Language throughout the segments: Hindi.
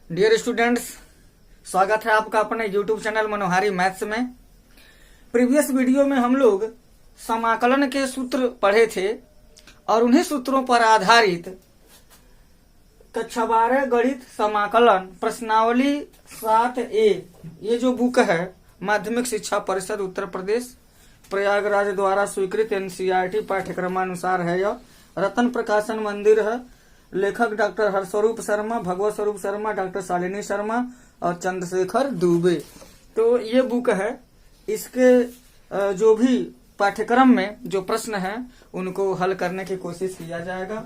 डियर स्टूडेंट्स, स्वागत है आपका अपने यूट्यूब चैनल मनोहारी मैथ्स में। प्रीवियस वीडियो में हम लोग समाकलन के सूत्र पढ़े थे और उन्हीं सूत्रों पर आधारित कक्षा 12 गणित समाकलन प्रश्नावली 7A ये जो बुक है माध्यमिक शिक्षा परिषद उत्तर प्रदेश प्रयागराज द्वारा स्वीकृत NCERT पाठ्यक्रमानुसार है। यह रतन प्रकाशन मंदिर है। लेखक डॉक्टर हरस्वरूप शर्मा, भगवत स्वरूप शर्मा, डॉक्टर शालिनी शर्मा और चंद्रशेखर दुबे। तो ये बुक है। इसके जो भी पाठ्यक्रम में जो प्रश्न है उनको हल करने की कोशिश किया जाएगा।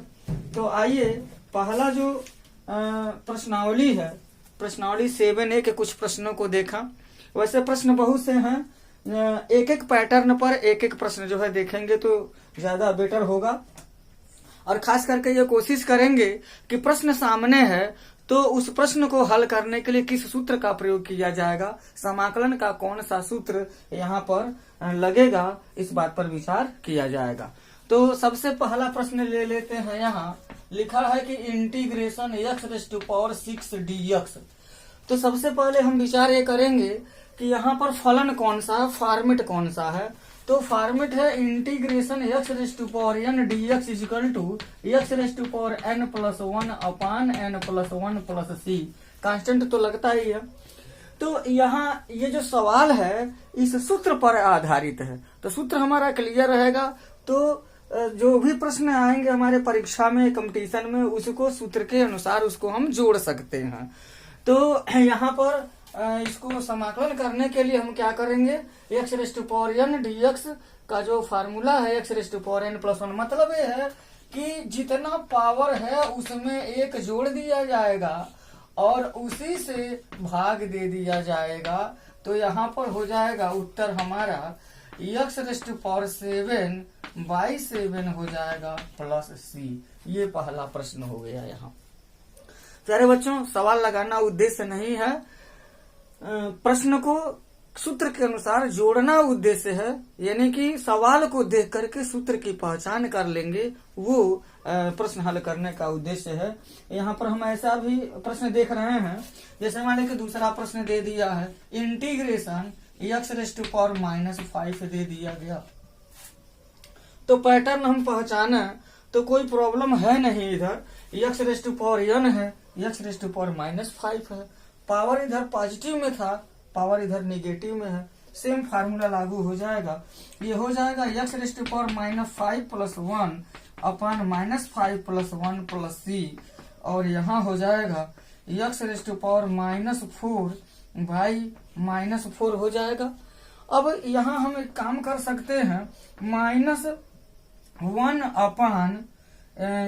तो आइए पहला जो प्रश्नावली है, प्रश्नावली 7A के कुछ प्रश्नों को देखा। वैसे प्रश्न बहुत से हैं, एक एक पैटर्न पर एक एक प्रश्न जो है देखेंगे तो ज्यादा बेटर होगा। और खास करके ये कोशिश करेंगे कि प्रश्न सामने है तो उस प्रश्न को हल करने के लिए किस सूत्र का प्रयोग किया जाएगा, समाकलन का कौन सा सूत्र यहाँ पर लगेगा, इस बात पर विचार किया जाएगा। तो सबसे पहला प्रश्न ले लेते हैं। यहाँ लिखा है कि इंटीग्रेशन x⁻⁶ dx। तो सबसे पहले हम विचार ये करेंगे कि यहाँ पर फलन कौन सा है, फॉर्मेट कौन सा है। तो फॉर्मेट है integration x⁻n dx equal to x⁻n+1 upon n+1+c। Constant तो लगता ही है। तो यहाँ ये जो सवाल है इस सूत्र पर आधारित है। तो सूत्र हमारा क्लियर रहेगा तो जो भी प्रश्न आएंगे हमारे परीक्षा में, कंपटीशन में, उसको सूत्र के अनुसार उसको हम जोड़ सकते हैं। तो यहाँ पर इसको समाकलन करने के लिए हम क्या करेंगे, x⁻n dx का जो फार्मूला है x⁻n+1, मतलब ये है कि जितना पावर है उसमें एक जोड़ दिया जाएगा और उसी से भाग दे दिया जाएगा। तो यहाँ पर हो जाएगा उत्तर हमारा x⁻7/7 हो जाएगा +c। ये पहला प्रश्न हो गया। यहाँ प्यारे बच्चों, सवाल लगाना उद्देश्य नहीं है, प्रश्न को सूत्र के अनुसार जोड़ना उद्देश्य है। यानी कि सवाल को देख करके सूत्र की पहचान कर लेंगे, वो प्रश्न हल करने का उद्देश्य है। यहाँ पर हम ऐसा भी प्रश्न देख रहे हैं, जैसे मान लीजिए दूसरा प्रश्न दे दिया है इंटीग्रेशन x⁻⁻5 दे दिया गया। तो पैटर्न हम पहचाने तो कोई प्रॉब्लम है नहीं। इधर x⁻n है, x⁻5 है, पावर इधर पॉजिटिव में था, पावर इधर नेगेटिव में है, सेम फार्मूला लागू हो जाएगा। ये हो जाएगा x⁻5+1 अपान -5+1+c और यहाँ हो जाएगा x⁻⁻4 हो जाएगा। अब यहाँ हम एक काम कर सकते हैं, -1 अपान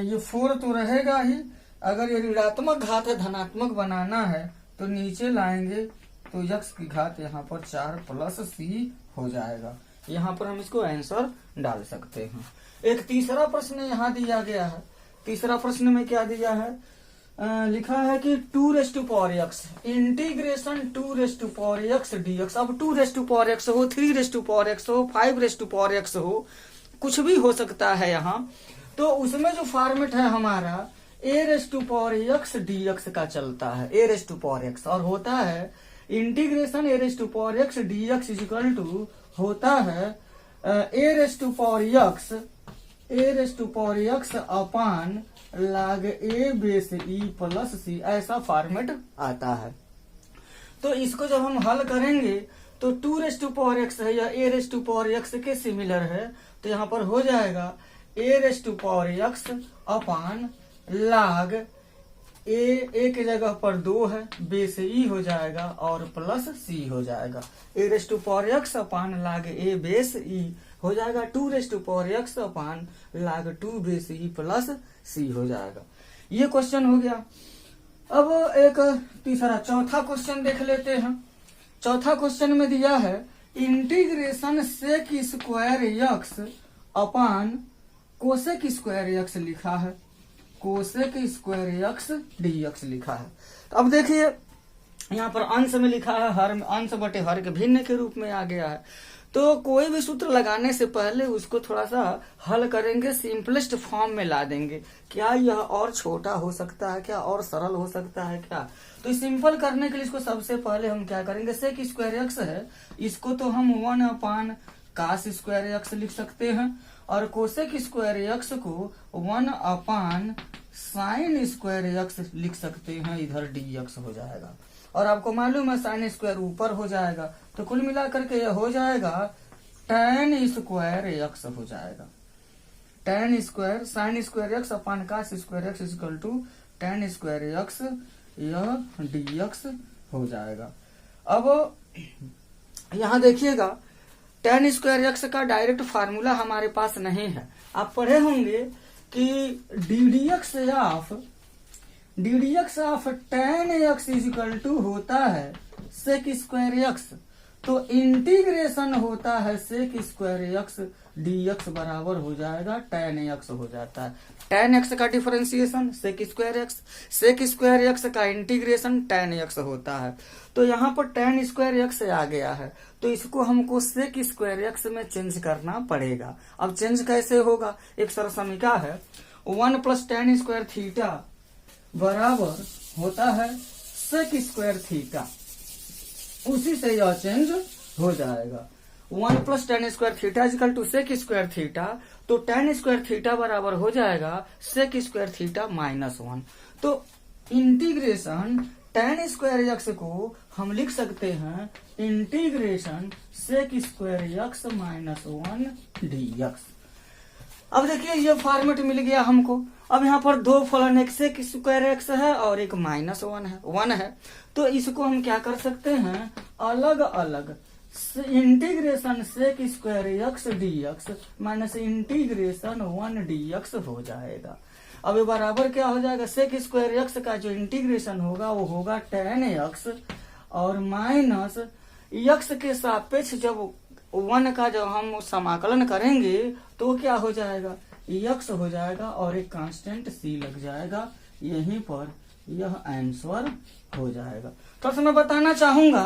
ये 4 तो रहेगा ही। अगर ये ऋणात्मक घात है, धनात्मक बनाना है तो नीचे लाएंगे तो x की घात यहाँ पर 4+c हो जाएगा। यहाँ पर हम इसको आंसर डाल सकते हैं। एक तीसरा प्रश्न यहाँ दिया गया है। तीसरा प्रश्न में क्या दिया है, लिखा है कि 2x इंटीग्रेशन 2x dx। अब 2x हो, 3x हो, 5x हो, कुछ भी हो सकता है यहाँ। तो उसमें जो फॉर्मेट है हमारा a⁻x dx का चलता है, a⁻x, और होता है integration a⁻x dx equal to होता है a⁻x अपान log a⁻e+c। ऐसा फॉर्मेट आता है। तो इसको जब हम हल करेंगे तो 2x है या a⁻x के सिमिलर है। तो यहाँ पर हो जाएगा a⁻x अपान log a की जगह पर 2 है, बेस e हो जाएगा और +c हो जाएगा। a⁻x upon log a base e हो जाएगा 2x अपान log 2 बेस e+c हो जाएगा। ये क्वेश्चन हो गया। अब एक तीसरा चौथा क्वेश्चन देख लेते हैं। चौथा क्वेश्चन में दिया है इंटीग्रेशन sec² x अपान cosec² x लिखा है, cosec² x dx लिखा है। तो अब देखिए यहाँ पर अंश में लिखा है हर, अंश बटे हर के भिन्न के रूप में आ गया है। तो कोई भी सूत्र लगाने से पहले उसको थोड़ा सा हल करेंगे, सिंपलेस्ट फॉर्म में ला देंगे। क्या यह और छोटा हो सकता है क्या, और सरल हो सकता है क्या? तो सिंपल करने के लिए इसको सबसे पहले हम क्या करेंगे, सेक स्क्वायर एक्स है, इसको तो हम 1 कास स्क्वायर एक्स लिख सकते हैं, और कोसेक स्क्वायर एक्स को 1 साइन स्क्वायर एक्स लिख सकते हैं, इधर डी एक्स हो जाएगा। और आपको मालूम है साइन स्क्वायर ऊपर हो जाएगा, तो कुल मिलाकर के यह हो जाएगा tan स्क्वायर एक्स हो जाएगा। tan square sine square x upon cos square x equal to tan square x, यह डी एक्स हो जाएगा। अब यहाँ देखिएगा tan स्क्वायर एक्स का डायरेक्ट फार्मूला हमारे पास नहीं है। आप पढ़े होंगे कि d d x of tan x equal to होता है सेक स्क्वायर एक्स, तो इंटीग्रेशन होता है sec square x d x बराबर हो जाएगा tan एक्स हो जाता है। tan एक्स का डिफरेंशिएशन सेक स्क्वायर एक्स का इंटीग्रेशन tan एक्स होता है। तो यहाँ पर tan स्क्वायर एक्स आ गया है, तो इसको हमको सेक स्क्वायर एक्स में चेंज करना पड़ेगा। अब चेंज कैसे होगा, एक सरल समीकरण है 1 + tan स्क्वायर थीटा बराबर होता है सेक स्क्वायर थीटा, उसी से यह चेंज हो जाएगा। 1 + tan square theta equal to sec square theta, तो tan स्क्वायर थीटा बराबर हो जाएगा सेक स्क्वायर थीटा -1। तो इंटीग्रेशन tan स्क्वायर एक्स को हम लिख सकते हैं integration sec square x -1 dx। अब देखिए ये फॉर्मेट मिल गया हमको। अब यहाँ पर दो फलन, एक सेक स्क्वायर एक्स है और एक -1 है, तो इसको हम क्या कर सकते हैं, अलग अलग integration sec square x dx minus integration 1 dx हो जाएगा। अब ये बराबर क्या हो जाएगा, सेक स्क्वायर एक्स का जो इंटीग्रेशन होगा वो होगा tan एक्स, और माइनस एक्स के सापेक्ष जब 1 का जब हम समाकलन करेंगे तो क्या हो जाएगा, एक्स हो जाएगा, और एक कांस्टेंट सी लग जाएगा, यहीं पर यह आंसर हो जाएगा। तो मैं बताना चाहूंगा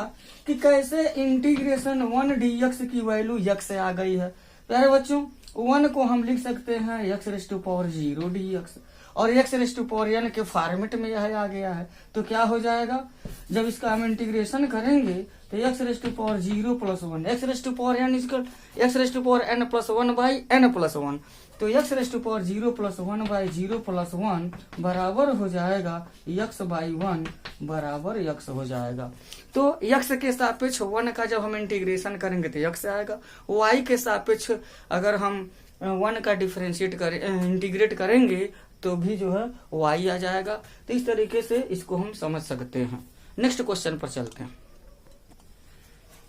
कि कैसे इंटीग्रेशन 1 dx की वैल्यू x से आ गई है। प्यारे बच्चों, 1 को हम लिख सकते हैं x⁻0 dx, और x⁻n के फॉर्मेट में यह आ गया है। तो क्या हो जाएगा, जब इसका हम इंटीग्रेशन करेंगे तो x⁻0 + 1 x⁻n + 1/n+1, तो x⁻0 + 1/0+1 बराबर हो जाएगा x/1 बराबर x हो जाएगा। तो x के सापेक्ष 1 का जब हम इंटीग्रेशन करेंगे तो x आएगा, y के सापेक्ष अगर हम 1 का इंटीग्रेट करेंगे तो भी जो है y आ जाएगा। तो इस तरीके से इसको हम समझ सकते हैं। नेक्स्ट क्वेश्चन पर चलते हैं।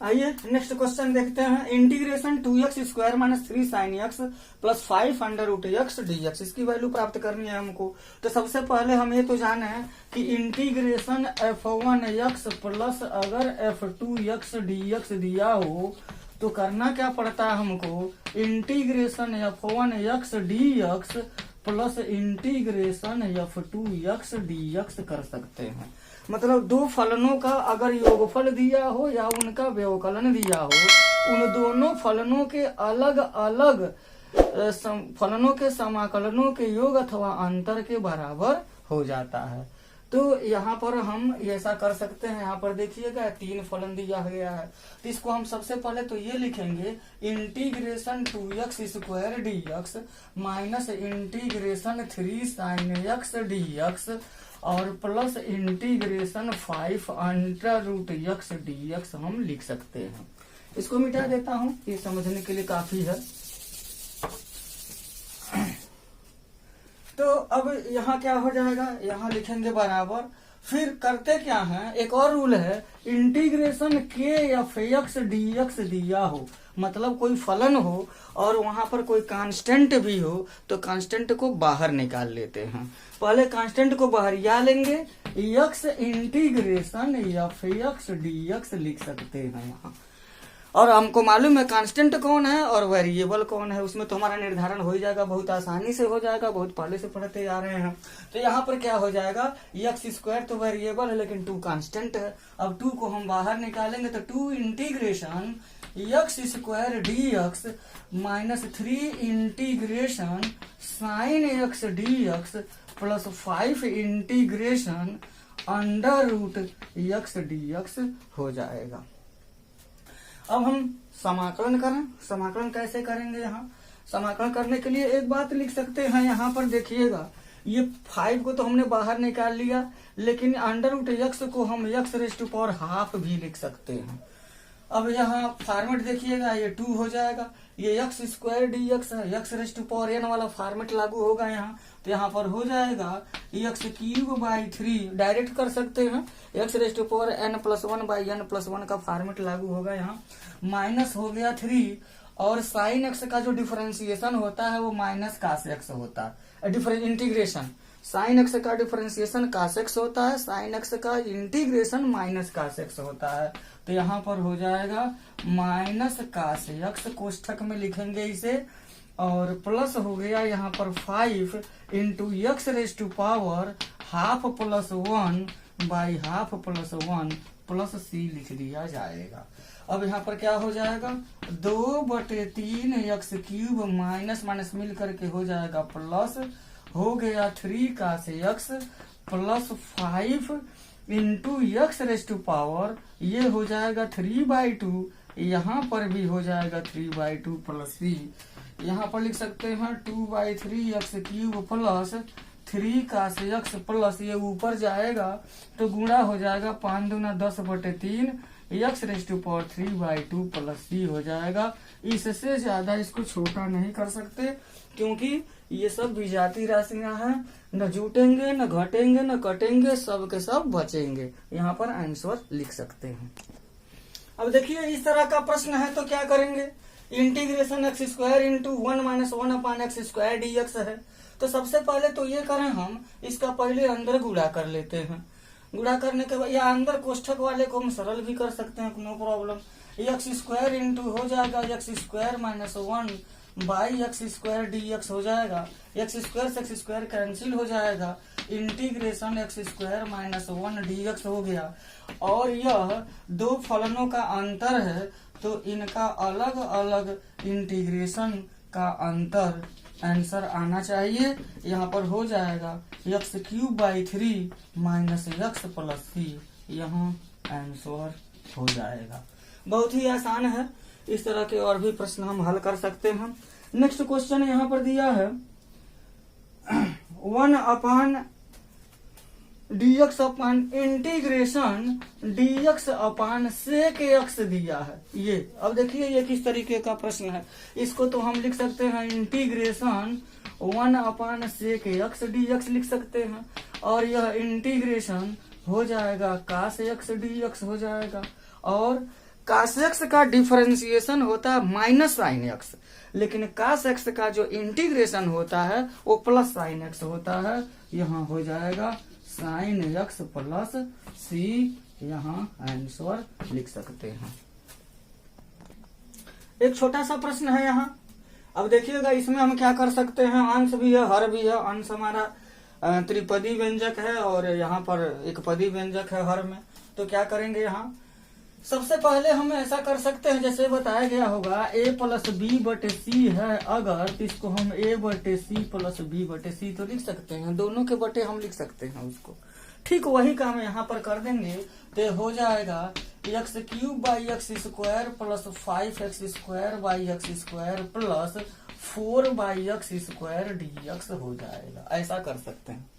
आइए नेक्स्ट क्वेश्चन देखते हैं। Integration 2x² - 3 sin x + 5 √x dx, इसकी वैल्यू प्राप्त करनी है हमको। तो सबसे पहले हम ये तो जाने हैं कि इंटीग्रेशन f1x प्लस अगर f2x dx दिया हो तो करना क्या पड़ता है हमको, integration f1x dx plus integration f2x dx कर सकते हैं। मतलब दो फलनों का अगर योगफल दिया हो या उनका व्यवकलन दिया हो, उन दोनों फलनों के अलग अलग फलनों के समाकलनों के योग अथवा अंतर के बराबर हो जाता है। तो यहाँ पर हम ऐसा कर सकते हैं। यहाँ पर देखिएगा 3 फलन दिया गया है, तो इसको हम सबसे पहले तो ये लिखेंगे integration 2x² dx minus integration 3 sin x dx और प्लस इंटीग्रेशन 5 √x dx हम लिख सकते हैं। इसको मिटा देता हूं, ये समझने के लिए काफी है। तो अब यहाँ क्या हो जाएगा, यहाँ लिखेंगे बराबर, फिर करते क्या है, एक और रूल है, इंटीग्रेशन kf(x) dx दिया हो, मतलब कोई फलन हो और वहां पर कोई कांस्टेंट भी हो तो कांस्टेंट को बाहर निकाल लेते हैं। पहले कांस्टेंट को बाहरिया लेंगे, x इंटीग्रेशन f(x) dx लिख सकते हैं यहाँ। और हमको मालूम है कांस्टेंट कौन है और वेरिएबल कौन है, उसमें तो हमारा निर्धारण हो ही जाएगा, बहुत आसानी से हो जाएगा, बहुत पहले से पढ़ते आ रहे हैं। तो यहाँ पर क्या हो जाएगा, x² तो वेरिएबल है लेकिन 2 कांस्टेंट है। अब 2 को हम बाहर निकालेंगे तो 2 integration x square d x minus 3 integration sine x d x plus 5 integration under root x d x हो जाएगा। अब हम समाकलन करें। समाकलन कैसे करेंगे? यहाँ समाकलन करने के लिए एक बात लिख सकते हैं, यहाँ पर देखिएगा ये 5 को तो हमने बाहर निकाल लिया, लेकिन अंडर रूट एक्स को हम x raise to power half भी लिख सकते हैं। अब यहाँ फॉर्मेट देखिएगा, ये 2 हो जाएगा, ये एक्स स्क्वायर डी एक्स है, x raise to power n वाला फॉर्मेट लागू होगा यहाँ, तो यहाँ पर हो जाएगा एक्स क्यूब बाई 3, डायरेक्ट कर सकते हैं, x raise to power n plus 1 by n plus 1 का फॉर्मेट लागू होगा यहाँ, माइनस हो गया 3, और साइन एक्स का जो डिफरेंशिएशन होता है वो माइनस कास एक्स होता है। इंटीग्रेशन साइन एक्स का डिफरेंशिएशन कास एक्स होता है, साइन एक्स का इंटीग्रेशन माइनस कास एक्स होता है, तो यहाँ पर हो जाएगा माइनस कास एक्स, कोष्ठक में लिखेंगे इसे, और प्लस हो गया यहाँ पर 5 into x raise to power half plus 1 by half plus 1 plus c लिख दिया जाएगा। अब यहाँ पर क्या हो जाएगा 2/3 एक्स क्यूब माइनस माइनस मिल करके हो जाएगा प्लस, हो गया 3 cos x plus 5 into x raise to power, ये हो जाएगा 3/2, यहाँ पर भी हो जाएगा 3/2 प्लस सी, यहाँ पर लिख सकते हैं 2/3 x cube plus 3 cos x plus, ये ऊपर जाएगा तो गुणा हो जाएगा 5 दूना 10/3 x raise to power 3/2 plus c हो जाएगा। इससे ज्यादा इसको छोटा नहीं कर सकते, क्योंकि ये सब विजातीय राशियां हैं, न जुटेंगे न घटेंगे न कटेंगे, सब के सब बचेंगे। यहाँ पर आंसर लिख सकते हैं। अब देखिए इस तरह का प्रश्न है तो क्या करेंगे, integration x square into 1 minus 1 अपान एक्स स्क्वायर डी एक्स है, तो सबसे पहले तो ये करें हम इसका पहले अंदर गुणा कर लेते हैं। गुणा करने के बाद या अंदर कोष्ठक वाले को हम सरल भी कर सकते हैं, no problem. X square into हो जाएगा x square minus 1 by x square d x हो जाएगा, एक्स स्क्वायर से एक्स स्क्वायर कैंसिल हो जाएगा, integration x square minus 1 d x हो गया। और यह दो फलनों का अंतर है तो इनका अलग अलग इंटीग्रेशन का अंतर आंसर आना चाहिए। यहाँ पर हो जाएगा x cube by 3 minus x plus c, यहाँ आंसर हो जाएगा। बहुत ही आसान है, इस तरह के और भी प्रश्न हम हल कर सकते हैं। नेक्स्ट क्वेश्चन यहाँ पर दिया है 1 अपान डी एक्स अपान इंटीग्रेशन डी एक्स अपान सेक एक्स दिया है। ये अब देखिए ये किस तरीके का प्रश्न है, इसको तो हम लिख सकते हैं इंटीग्रेशन 1 अपान सेक एक्स डी एक्स लिख सकते हैं, और यह इंटीग्रेशन हो जाएगा कास एक्स डी एक्स हो जाएगा, और कास एक्स का डिफरेंशिएशन होता है माइनस साइन एक्स, लेकिन कास एक्स का जो इंटीग्रेशन होता है वो प्लस साइन एक्स होता है, यहाँ हो जाएगा साइन एक्स प्लस सी, यहाँ आंसर लिख सकते हैं। एक छोटा सा प्रश्न है यहाँ, अब देखिएगा इसमें हम क्या कर सकते हैं, अंश भी है हर भी है। अंश हमारा त्रिपदी व्यंजक है और यहाँ पर एक पदी व्यंजक है हर में, तो क्या करेंगे यहाँ सबसे पहले हम ऐसा कर सकते हैं जैसे बताया गया होगा a प्लस बी बटे सी है, अगर तो इसको हम a बटे सी प्लस बी बटे सी तो लिख सकते हैं, दोनों के बटे हम लिख सकते हैं उसको। ठीक वही काम यहाँ पर कर देंगे तो हो जाएगा x cube by x square plus 5x square by x square plus 4/x square d x हो जाएगा। ऐसा कर सकते हैं।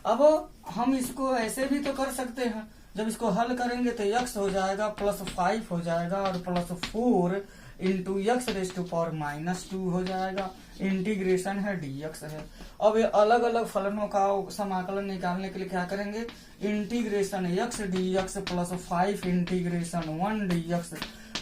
अब हम इसको ऐसे भी तो कर सकते हैं, जब इसको हल करेंगे तो x हो जाएगा प्लस 5 हो जाएगा और plus 4 into x raise to power minus 2 हो जाएगा, इंटीग्रेशन है dx है। अब ये अलग अलग फलनों का समाकलन निकालने के लिए क्या करेंगे, integration x dx plus 5 integration 1 dx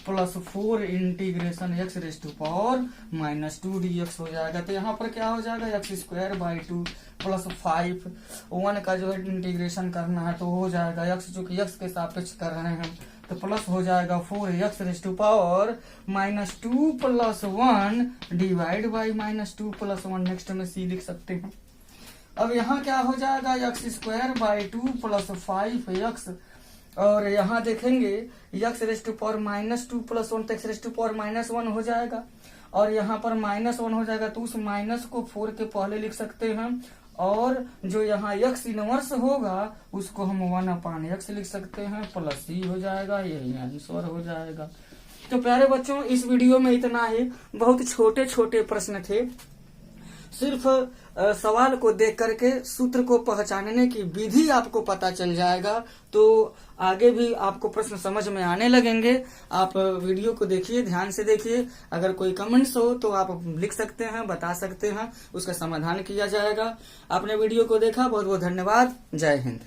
plus 4 integration x raise to power minus 2 dx हो जाएगा। तो यहाँ पर क्या हो जाएगा एक्स स्क्वायर बाई 2 प्लस 5 1 का जो है इंटीग्रेशन करना है तो हो जाएगा एक्स, जो कि एक्स के सापेक्ष कर रहे हैं तो प्लस हो जाएगा 4 x raise to power minus 2 plus 1 divide by minus 2 plus 1, next में सी लिख सकते हैं। अब यहाँ क्या हो जाएगा x square by 2 plus 5 x और यहाँ देखेंगे एक्स रेस्ट टू पावर -2 + 1 तो एक्स रेस्ट टू पावर -1 हो जाएगा, और यहाँ पर -1 हो जाएगा तो उस माइनस को 4 के पहले लिख सकते हैं, और जो यहाँ x इनवर्स होगा उसको हम 1/x लिख सकते हैं, प्लस c हो जाएगा, यही आंसर हो जाएगा। तो प्यारे बच्चों, इस वीडियो में इतना ही। बहुत छोटे छोटे प्रश्न थे, सिर्फ सवाल को देख करके सूत्र को पहचानने की विधि आपको पता चल जाएगा, तो आगे भी आपको प्रश्न समझ में आने लगेंगे। आप वीडियो को देखिए, ध्यान से देखिए। अगर कोई कमेंट्स हो तो आप लिख सकते हैं, बता सकते हैं, उसका समाधान किया जाएगा। आपने वीडियो को देखा, बहुत बहुत धन्यवाद। जय हिंद।